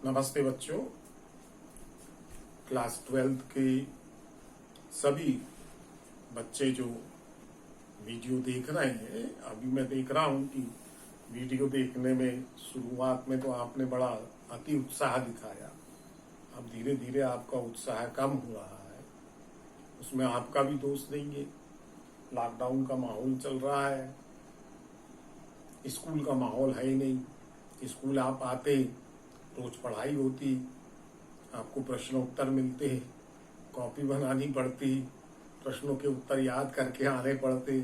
नमस्ते बच्चों। Class 12th के सभी बच्चे जो वीडियो देख रहे हैं, अभी मैं देख रहा हूं कि वीडियो देखने में शुरुआत में तो आपने बड़ा अति उत्साह दिखाया। अब धीरे धीरे आपका उत्साह कम हो रहा है। उसमें आपका भी दोष नहीं है। लॉकडाउन का माहौल चल रहा है, स्कूल का माहौल है ही नहीं। स्कूल आप आते, रोज पढ़ाई होती, आपको प्रश्नोत्तर मिलते, कॉपी बनानी पड़ती, प्रश्नों के उत्तर याद करके आने पड़ते,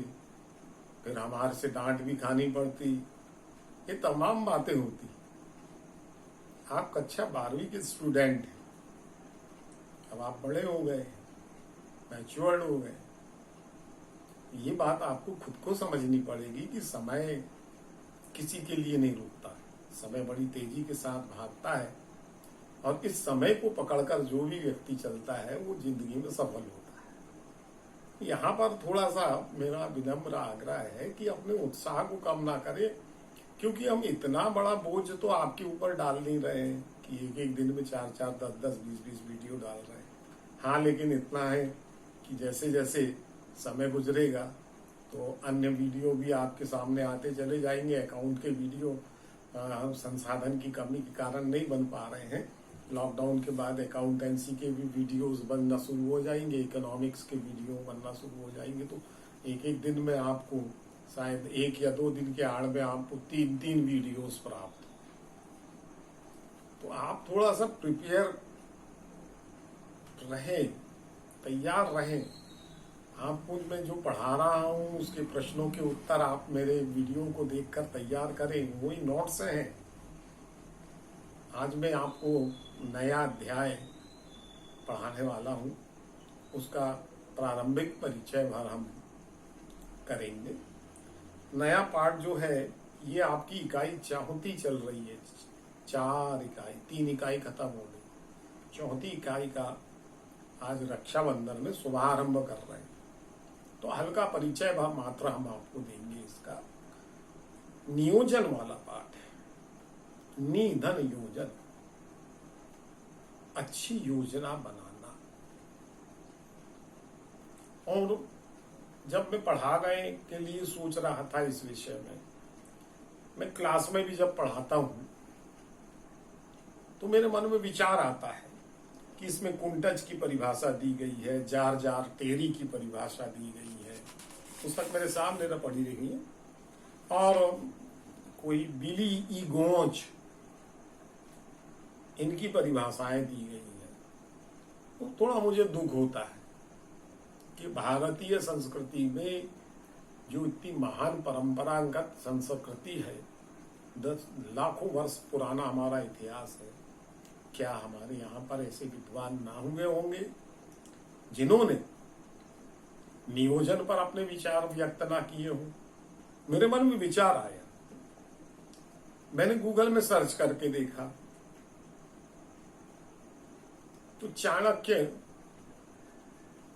फिर हमारे से डांट भी खानी पड़ती। ये तमाम बातें होती। आप कक्षा 12वीं के स्टूडेंट हैं, अब आप बड़े हो गए, मैच्योर्ड हो गए। ये बात आपको खुद को समझनी पड़ेगी कि समय किसी के लिए नहीं रुकता। समय बड़ी तेजी के साथ भागता है और इस समय को पकड़कर जो भी व्यक्ति चलता है वो जिंदगी में सफल होता है। यहाँ पर थोड़ा सा मेरा विनम्र आग्रह है कि अपने उत्साह को कम ना करें, क्योंकि हम इतना बड़ा बोझ तो आपके ऊपर डाल नहीं रहे हैं कि एक एक दिन में 4-4, 10-10, 20-20 वीडियो डाल रहे हैं। हाँ, लेकिन इतना है कि जैसे जैसे समय गुजरेगा तो अन्य वीडियो भी आपके सामने आते चले जाएंगे। अकाउंट के वीडियो संसाधन की कमी के कारण नहीं बन पा रहे हैं। लॉकडाउन के बाद अकाउंटेंसी के भी वीडियोस बनना शुरू हो जाएंगे, इकोनॉमिक्स के वीडियो बनना शुरू हो जाएंगे। तो एक एक दिन में आपको शायद 1 या 2 दिन के आड़ में आपको 3-3 वीडियोस प्राप्त। तो आप थोड़ा सा प्रिपेयर रहें, तैयार रहें। आपको मैं जो पढ़ा रहा हूँ उसके प्रश्नों के उत्तर आप मेरे वीडियो को देखकर तैयार करें, वही नोट्स हैं। आज मैं आपको नया अध्याय पढ़ाने वाला हूँ, उसका प्रारंभिक परिचय भर हम करेंगे। नया पाठ जो है ये आपकी इकाई 4 चल रही है। 4 इकाई, 3 इकाई खत्म हो गई। 4थी इकाई का आज रक्षाबंधन में शुभारंभ कर रहे हैं। तो हल्का परिचय मात्र हम आपको देंगे। इसका नियोजन वाला पाठ है। निधन योजन, अच्छी योजना बनाना। और जब मैं पढ़ाने के लिए सोच रहा था इस विषय में, मैं क्लास में भी जब पढ़ाता हूं तो मेरे मन में विचार आता है कि इसमें कुंटज की परिभाषा दी गई है, जार जार टेरी की परिभाषा दी गई है। पुस्तक मेरे सामने न पढ़ी रही है। और कोई बिली ई गोंज, इनकी परिभाषाएं दी गई है। तो थोड़ा मुझे दुख होता है कि भारतीय संस्कृति में जो इतनी महान परंपरागत संस्कृति है, 10 लाखों वर्ष पुराना हमारा इतिहास है, क्या हमारे यहाँ पर ऐसे विद्वान ना हुए होंगे जिन्होंने नियोजन पर अपने विचार व्यक्त ना किए हों? मेरे मन में विचार आया, मैंने गूगल में सर्च करके देखा तो चाणक्य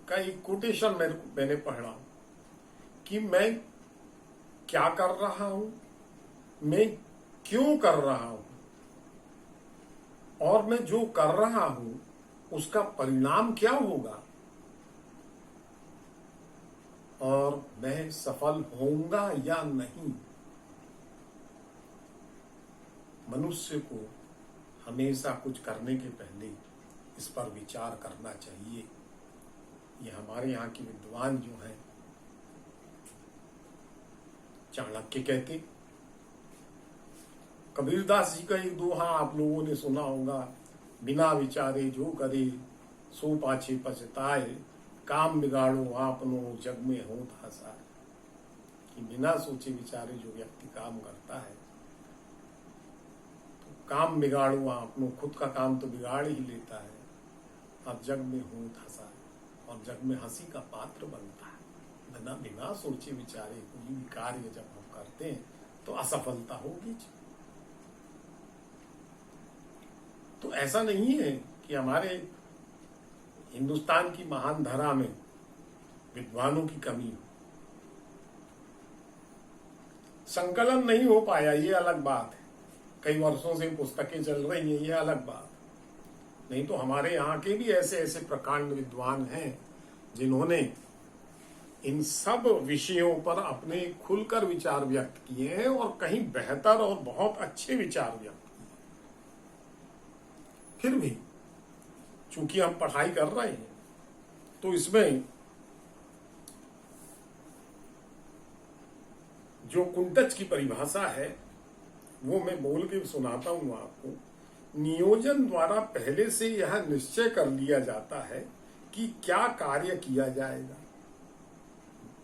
का एक कोटेशन मैंने पढ़ा कि मैं क्या कर रहा हूं, मैं क्यों कर रहा हूं, और मैं जो कर रहा हूं उसका परिणाम क्या होगा, और मैं सफल होऊंगा या नहीं। मनुष्य को हमेशा कुछ करने के पहले इस पर विचार करना चाहिए। ये हमारे यहाँ के विद्वान जो हैं, चाणक्य कहते। कबीरदास जी का एक दोहा आप लोगों ने सुना होगा, बिना विचारे जो करे सो पाछे पछताए, काम बिगाड़ो आपनो जग में होत हसाए। कि बिना सोचे विचारे जो व्यक्ति काम करता है तो काम बिगाड़ो आपनो, खुद का काम तो बिगाड़ ही लेता है, और जग में होत हसाए, और जग में हंसी का पात्र बनता है। बिना सोचे विचारे कोई भी कार्य जब हम करते हैं तो असफलता होगी। तो ऐसा नहीं है कि हमारे हिंदुस्तान की महान धरा में विद्वानों की कमी हो। संकलन नहीं हो पाया, ये अलग बात है। कई वर्षों से पुस्तकें चल रही हैं, ये अलग बात। नहीं तो हमारे यहाँ के भी ऐसे ऐसे प्रकांड विद्वान हैं जिन्होंने इन सब विषयों पर अपने खुलकर विचार व्यक्त किए हैं और कहीं बेहतर और बहुत अच्छे विचार व्यक्त किए। फिर भी चूंकि हम पढ़ाई कर रहे हैं तो इसमें जो कुंटच की परिभाषा है वो मैं बोल के सुनाता हूं आपको। नियोजन द्वारा पहले से यह निश्चय कर लिया जाता है कि क्या कार्य किया जाएगा।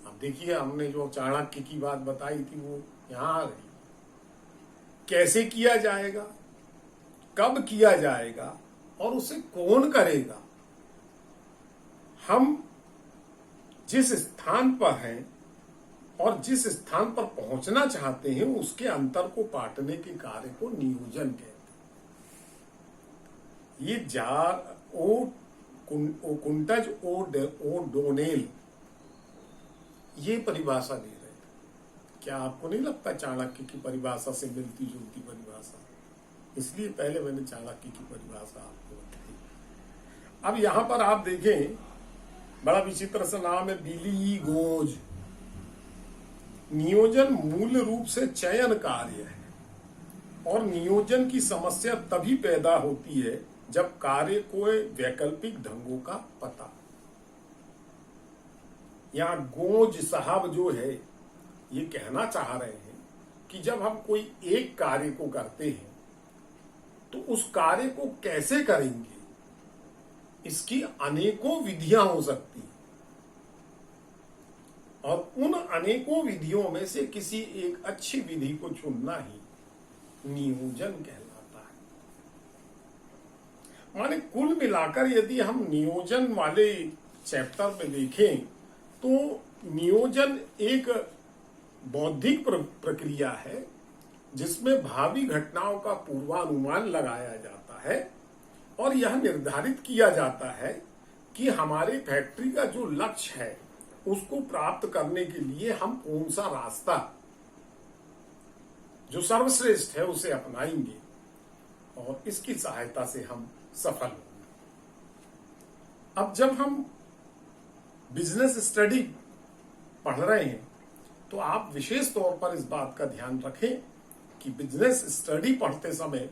अब देखिए, हमने जो चाणक्य की बात बताई थी वो यहां आ रही। कैसे किया जाएगा, कब किया जाएगा और उसे कौन करेगा। हम जिस स्थान पर हैं और जिस स्थान पर पहुंचना चाहते हैं उसके अंतर को पाटने के कार्य को नियोजन कहते हैं। ये कुंटज ओ डोनेल ये परिभाषा दे रहे थे। क्या आपको नहीं लगता चाणक्य की परिभाषा से मिलती जुलती परिभाषा? इसलिए पहले मैंने चाणक्य की परिभाषा आपको बताई। अब यहां पर आप देखें, बड़ा विचित्र सा नाम है, बिली गोज। नियोजन मूल रूप से चयन कार्य है और नियोजन की समस्या तभी पैदा होती है जब कार्य को वैकल्पिक ढंगों का पता। यहां गोज साहब जो है ये कहना चाह रहे हैं कि जब हम कोई एक कार्य को करते हैं तो उस कार्य को कैसे करेंगे, इसकी अनेकों विधियां हो सकती हैं और उन अनेकों विधियों में से किसी एक अच्छी विधि को चुनना ही नियोजन कहलाता है। माने कुल मिलाकर यदि हम नियोजन वाले चैप्टर में देखें तो नियोजन एक बौद्धिक प्रक्रिया है जिसमें भावी घटनाओं का पूर्वानुमान लगाया जाता है और यह निर्धारित किया जाता है कि हमारे फैक्ट्री का जो लक्ष्य है उसको प्राप्त करने के लिए हम कौन सा रास्ता जो सर्वश्रेष्ठ है उसे अपनाएंगे और इसकी सहायता से हम सफल होंगे। अब जब हम बिजनेस स्टडी पढ़ रहे हैं तो आप विशेष तौर पर इस बात का ध्यान रखें कि बिजनेस स्टडी पढ़ते समय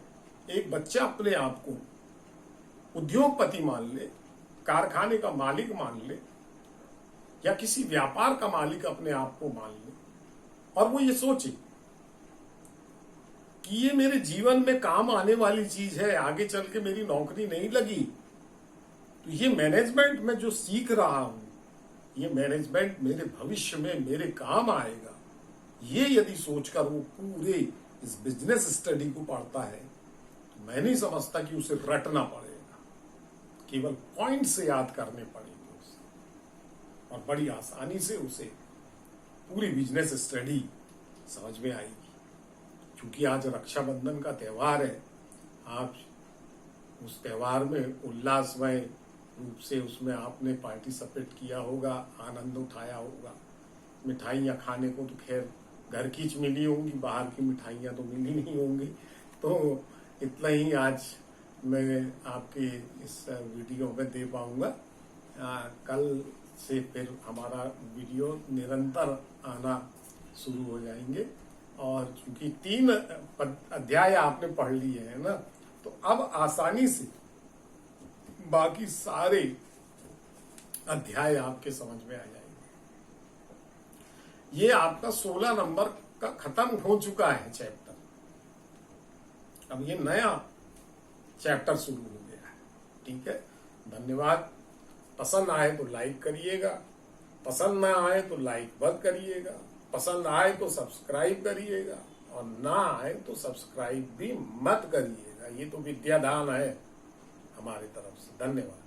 एक बच्चा अपने आप को उद्योगपति मान ले, कारखाने का मालिक मान ले या किसी व्यापार का मालिक अपने आप को मान ले और वो ये सोचे कि ये मेरे जीवन में काम आने वाली चीज है, आगे चल के मेरी नौकरी नहीं लगी तो ये मैनेजमेंट में जो सीख रहा हूं ये मैनेजमेंट मेरे भविष्य में मेरे काम आएगा। ये यदि सोचकर वो पूरे इस बिजनेस स्टडी को पढ़ता है तो मैं नहीं समझता कि उसे रटना पड़ेगा, केवल पॉइंट से याद करने पड़ेंगे उसे और बड़ी आसानी से उसे पूरी बिजनेस स्टडी समझ में आएगी। क्योंकि आज रक्षाबंधन का त्योहार है, आप उस त्योहार में उल्लासमय रूप से उसमें आपने पार्टिसिपेट किया होगा, आनंद उठाया होगा। मिठाइयाँ खाने को तो खैर घर की मिली होंगी, बाहर की मिठाइयाँ तो मिली नहीं होंगी। तो इतना ही आज मैं आपके इस वीडियो में दे पाऊंगा। कल से फिर हमारा वीडियो निरंतर आना शुरू हो जाएंगे और चूंकि 3 अध्याय आपने पढ़ लिए हैं ना, तो अब आसानी से बाकी सारे अध्याय आपके समझ में आ जाएंगे। ये आपका 16 नंबर का खत्म हो चुका है चैप्टर, अब ये नया चैप्टर शुरू हो गया है। ठीक है, धन्यवाद। पसंद आए तो लाइक करिएगा, पसंद ना आए तो लाइक मत करिएगा, पसंद आए तो सब्सक्राइब करिएगा और ना आए तो सब्सक्राइब भी मत करिएगा। ये तो विद्यादान है हमारी तरफ से। धन्यवाद।